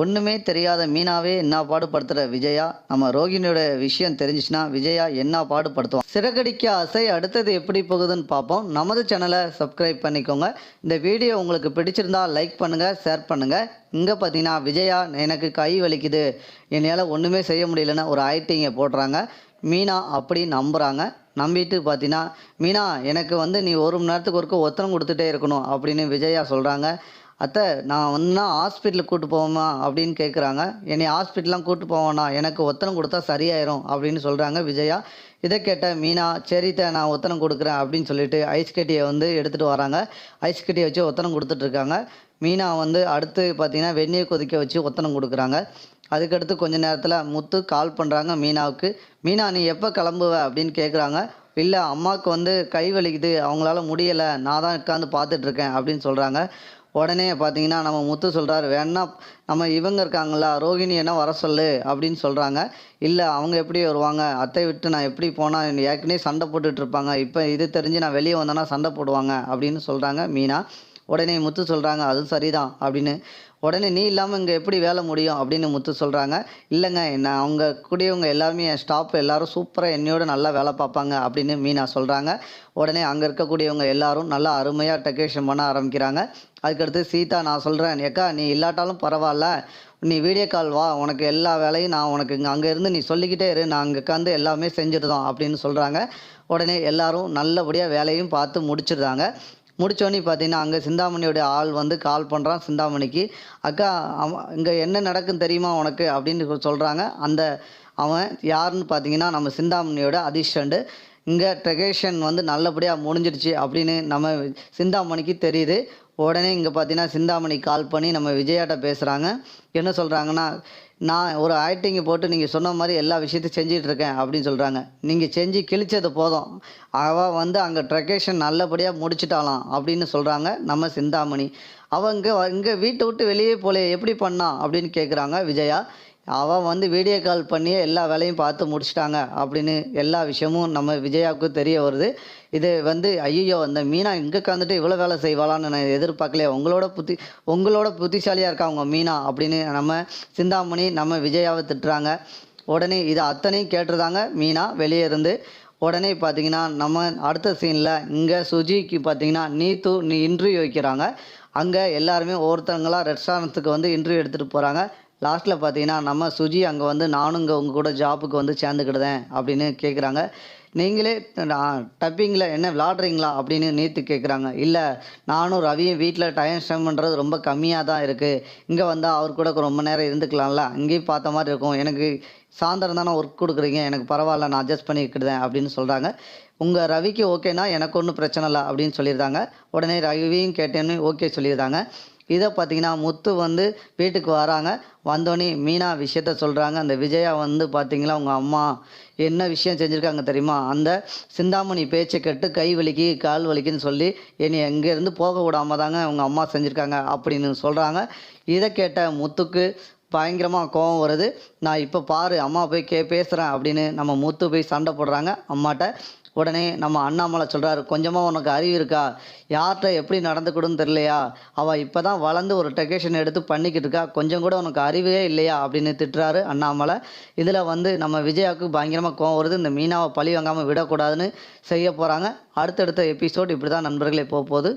ஒண்ணுமே தெரியாத மீனாவே என்ன பாடுபடுத்துற விஜயா, நம்ம ரோகிணியோட விஷயம் தெரிஞ்சுச்சுன்னா விஜயா என்ன பாடுபடுத்துவான். சிறகடிக்க ஆசை அடுத்தது எப்படி போகுதுன்னு பார்ப்போம். நமது சேனலை சப்ஸ்கிரைப் பண்ணிக்கோங்க. இந்த வீடியோ உங்களுக்கு பிடிச்சிருந்தா லைக் பண்ணுங்க, ஷேர் பண்ணுங்க. இங்க பார்த்தீங்கன்னா விஜயா எனக்கு கை வலிக்குது, என்னால் ஒன்றுமே செய்ய முடியலன்னு ஒரு ஆக்டிங்கை போடுறாங்க. மீனா அப்படி நம்புகிறாங்க. நம்பிட்டு பார்த்தீங்கன்னா, மீனா எனக்கு வந்து நீ ஒரு மணி நேரத்துக்கு ஒருக்க ஒத்தனம் கொடுத்துட்டே இருக்கணும் அப்படின்னு விஜயா சொல்கிறாங்க. அத்தை நான் வந்தா ஹாஸ்பிட்டலுக்கு கூட்டு போவோமா அப்படின்னு கேட்குறாங்க. என்னை ஹாஸ்பிட்டல்லாம் கூட்டு போவேண்ணா, எனக்கு ஒத்தனம் கொடுத்தா சரியாயிரும் அப்படின்னு சொல்கிறாங்க விஜயா. இதை கேட்ட மீனா, சரித்த நான் ஒத்தனம் கொடுக்குறேன் அப்படின்னு சொல்லிட்டு ஐஸ் கட்டியை வந்து எடுத்துகிட்டு வராங்க. ஐஸ் கட்டியை வச்சு ஒத்தனம் கொடுத்துட்ருக்காங்க. மீனா வந்து அடுத்து பார்த்திங்கன்னா வெந்நீர் கொதிக்க வச்சு ஒத்தனம் கொடுக்குறாங்க. அதுக்கடுத்து கொஞ்ச நேரத்தில் முத்து கால் பண்ணுறாங்க மீனாவுக்கு. மீனா நீ எப்போ கிளம்புவ அப்படின்னு கேட்குறாங்க. இல்லை அம்மாவுக்கு வந்து கை வலிக்குது, அவங்களால முடியலை, நான் தான் உட்காந்து பார்த்துட்ருக்கேன் அப்படின்னு சொல்கிறாங்க. உடனே பார்த்தீங்கன்னா நம்ம முத்து சொல்கிறாரு, வேணா நம்ம இவங்க இருக்காங்களா ரோகிணி என்ன வர சொல்லு அப்படின்னு சொல்கிறாங்க. இல்லை அவங்க எப்படி வருவாங்க, அத்தை விட்டு நான் எப்படி போனால் ஏற்கனவே சண்டை போட்டுட்ருப்பாங்க, இப்போ இது தெரிஞ்சு நான் வெளியே வந்தேன்னா சண்டை போடுவாங்க அப்படின்னு சொல்கிறாங்க மீனா. உடனே முத்து சொல்கிறாங்க அதுவும் சரிதான் அப்படின்னு. உடனே நீ இல்லாமல் இங்கே எப்படி வேலை முடியும் அப்படின்னு முத்து சொல்கிறாங்க. இல்லைங்க நான் அவங்க கூடியவங்க எல்லாருமே என் ஸ்டாஃப் எல்லோரும் சூப்பராக என்னையோட நல்லா வேலை பார்ப்பாங்க அப்படின்னு மீனா சொல்கிறாங்க. உடனே அங்கே இருக்கக்கூடியவங்க எல்லாரும் நல்லா அருமையாக டெக்கரேஷன் பண்ண ஆரம்பிக்கிறாங்க. அதுக்கடுத்து சீதா நான் சொல்கிறேன், ஏக்கா நீ இல்லாட்டாலும் பரவாயில்ல, நீ வீடியோ கால் வா, உனக்கு எல்லா வேலையும் நான் உனக்கு அங்கே இருந்து நீ சொல்லிக்கிட்டே இரு, நான் அங்கே உட்காந்து எல்லாமே செஞ்சுருந்தோம் அப்படின்னு சொல்கிறாங்க. உடனே எல்லோரும் நல்லபடியாக வேலையும் பார்த்து முடிச்சிடுறாங்க. முடித்தோடனே பார்த்தீங்கன்னா அங்கே சிந்தாமணியோடைய ஆள் வந்து கால் பண்ணுறான் சிந்தாமணிக்கு. அக்கா இங்கே என்ன நடக்குன்னு தெரியுமா உனக்கு அப்படின்னு சொல்கிறாங்க. அவன் யாருன்னு பார்த்தீங்கன்னா நம்ம சிந்தாமணியோட அதிர்ஷ்டண்டு. இங்கே டெக்கரேஷன் வந்து நல்லபடியாக முடிஞ்சிடுச்சு அப்படின்னு நம்ம சிந்தாமணிக்கு தெரியுது. உடனே இங்கே பார்த்தீங்கன்னா சிந்தாமணி கால் பண்ணி நம்ம விஜயாட்ட பேசுகிறாங்க. என்ன சொல்கிறாங்கன்னா, நான் ஒரு ஆக்டிங்கை போட்டு நீங்கள் சொன்ன மாதிரி எல்லா விஷயத்தையும் செஞ்சிட்ருக்கேன் அப்படின்னு சொல்கிறாங்க. நீங்கள் செஞ்சு கிழிச்சது போதும், அவள் வந்து அங்கே டெக்கரேஷன் நல்லபடியாக முடிச்சிட்டாலாம் அப்படின்னு சொல்கிறாங்க நம்ம சிந்தாமணி. அவள் இங்கே வீட்டை விட்டு வெளியே போலே எப்படி பண்ணா அப்படின்னு கேட்குறாங்க விஜயா. அவள் வந்து வீடியோ கால் பண்ணியே எல்லா வேலையும் பார்த்து முடிச்சிட்டாங்க அப்படின்னு எல்லா விஷயமும் நம்ம விஜயாவுக்கு தெரிய வருது. இது வந்து ஐயோ அந்த மீனா இங்கே உட்காந்துட்டு இவ்வளோ வேலை செய்வாளான்னு நான் எதிர்பார்க்கலையே, உங்களோட புத்திசாலியாக இருக்கா அவங்க மீனா அப்படின்னு நம்ம சிந்தாமணி நம்ம விஜயாவை திட்டுறாங்க. உடனே இது அத்தனையும் கேட்டுருந்தாங்க மீனா வெளியே இருந்து. உடனே பார்த்தீங்கன்னா நம்ம அடுத்த சீனில் இங்கே சுஜிக்கு பார்த்தீங்கன்னா நீ இன்டர்வியூ வைக்கிறாங்க. அங்கே எல்லாருமே ஒவ்வொருத்தவங்களாம் ரெஸ்டாரண்ட்டுக்கு வந்து இன்டர்வியூ எடுத்துகிட்டு போகிறாங்க. லாஸ்ட்டில் பார்த்தீங்கன்னா நம்ம சுஜி அங்கே வந்து நானும் இங்கே உங்கள் கூட ஜாப்புக்கு வந்து சேர்ந்துக்கிடுதேன் அப்படின்னு கேட்குறாங்க. நீங்களே டப்பிங்கில் என்ன விளாட்றீங்களா அப்படின்னு நீத்து கேட்குறாங்க. இல்லை நானும் ரவியும் வீட்டில் டைம் ஸ்பெண்ட் பண்ணுறது ரொம்ப கம்மியாக தான் இருக்குது, இங்கே வந்தால் அவர் கூட ரொம்ப நேரம் இருந்துக்கலாம்ல, அங்கேயும் பார்த்த மாதிரி இருக்கும், எனக்கு சாயந்தரம் தானே ஒர்க் கொடுக்குறீங்க, எனக்கு பரவாயில்ல நான் அட்ஜஸ்ட் பண்ணிக்கிடுதேன் அப்படின்னு சொல்கிறாங்க. உங்கள் ரவிக்கு ஓகேனா எனக்கு ஒன்றும் பிரச்சனை இல்லை அப்படின்னு சொல்லியிருந்தாங்க. உடனே ரவியும் கேட்டேன்னு ஓகே சொல்லியிருந்தாங்க. இதை பார்த்தீங்கன்னா முத்து வந்து வீட்டுக்கு வராங்க. வந்தோடனே மீனா விஷயத்த சொல்கிறாங்க. அந்த விஜயா வந்து பார்த்தீங்களா உங்கள் அம்மா என்ன விஷயம் செஞ்சுருக்காங்க தெரியுமா, அந்த சிந்தாமணி பேச்சை கேட்டு கை வலிக்கு கால் வலிக்குன்னு சொல்லி என்னை எங்கேருந்து போக விடாம தாங்க உங்கள் அம்மா செஞ்சுருக்காங்க அப்படின்னு சொல்கிறாங்க. இதை கேட்ட முத்துக்கு பயங்கரமாக கோபம் வருது. நான் இப்போ பாரு அம்மா போய் பேசுகிறேன் அப்படின்னு நம்ம முத்து போய் சண்டை போடுறாங்க அம்மாட்ட. உடனே நம்ம அண்ணாமலை சொல்கிறாரு, கொஞ்சமாக உனக்கு அறிவு இருக்கா, யார்கிட்ட எப்படி நடந்துக்கூடுன்னு தெரியலையா, அவள் இப்போ தான் வளர்ந்து ஒரு டெக்கரேஷன் எடுத்து பண்ணிக்கிட்டு இருக்கா, கொஞ்சம் கூட உனக்கு அறிவே இல்லையா அப்படின்னு திட்டுறாரு அண்ணாமலை. இதில் வந்து நம்ம விஜயாவுக்கு பயங்கரமாக கோவம் வருது. இந்த மீனாவை பழி வாங்காமல் விடக்கூடாதுன்னு செய்ய போகிறாங்க. அடுத்தடுத்த எபிசோட் இப்படி தான் நண்பர்களே போகுது.